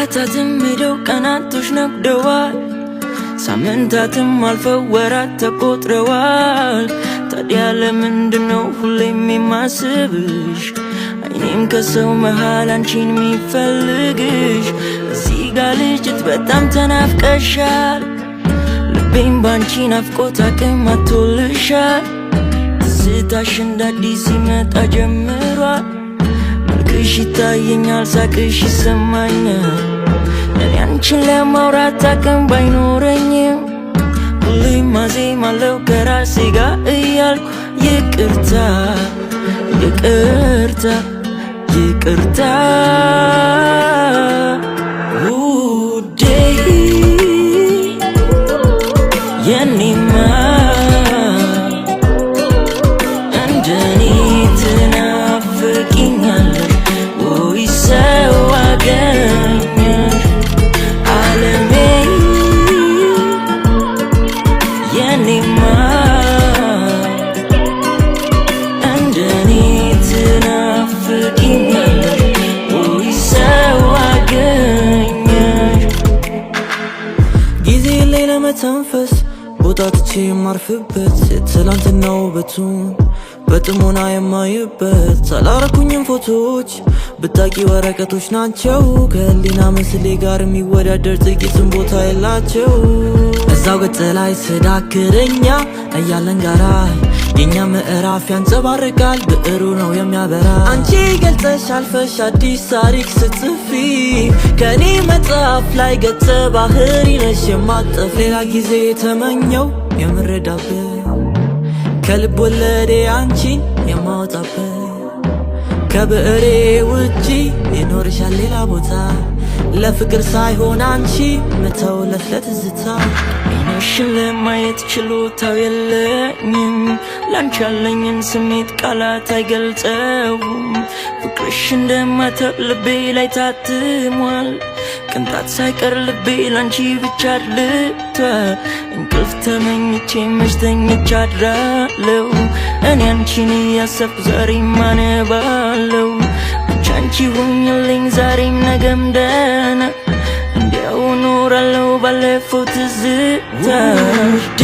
ሰዓታትም ሄደው ቀናቶች ነግደዋል ሳምንታትም አልፈው ወራት ተቆጥረዋል ታዲያ ለምንድነው ሁሌም የማስብሽ አይኔም ከሰው መሃል አንቺን የሚፈልግሽ እዚህ ጋር ልጅት በጣም ተናፍቀሻል ልቤም ባንቺ ናፍቆት አቅም አጥቶልሻል ትዝታሽ እንደ አዲስ ሲመጣ ጀምሯል መልክሽ ይታየኛል ሳቅሽ ይሰማኛል እኔ አንቺን ለማውራት አቅም ባይኖረኝም ሁሌም አዜማለሁ ከራሴ ጋር እያልኩ ይቅርታ ይቅርታ ይቅርታ ውዴ የኔማ እንደኔ ትናፍቂኛለሽ ወይ ሰው አገኘሽ ዓለሜ የኔማ እንደኔ ትናፍቂኛለሽ ወይ ሰው አገኘሽ ጊዜ ላይ ለመተንፈስ ቦታ ትቼ የማርፍበት የትላንትናው ውበቱን በጥሞና የማይበት አላረኩኝም ፎቶዎች ብታቂ ወረቀቶች ናቸው ከህሊና ምስሌ ጋር የሚወዳደር ጥቂትም ቦታ የላቸው እዛው ገጽ ላይ ስዳክረኛ እያለን ጋራ የኛ ምዕራፍ ያንጸባርቃል ብዕሩ ነው የሚያበራ አንቺ ገልጸሽ አልፈሽ አዲስ ታሪክ ስትጽፊ ከኔ መጽሐፍ ላይ ገጸ ባህሪ ነሽ የማጠፍ ሌላ ጊዜ የተመኘው የምረዳበት ከልብ ወለዴ አንቺን የማወጣበት ከብዕሬ ውጪ ይኖርሻል ሌላ ቦታ ለፍቅር ሳይሆን አንቺ ምተውለት ለትዝታ ዓይንሽን ለማየት ችሎታው የለኝም ላንቺ ያለኝን ስሜት ቃላት አይገልጸውም ፍቅርሽ እንደማተብ ልቤ ላይ ታትሟል ቅንጣት ሳይቀር ልቤ ላንቺ ብቻ አድልቷል እንቅልፍ ተመኝቼ መች ተኝቼ አድራለሁ እኔ አንቺን እያሰብኩ ዛሬም አነባለሁ ብቻ አንቺ ሁኝልኝ ዛሬም ነገም ደህና እንዲያው ኖራለሁ ባለፈው ትዝታ ውዴ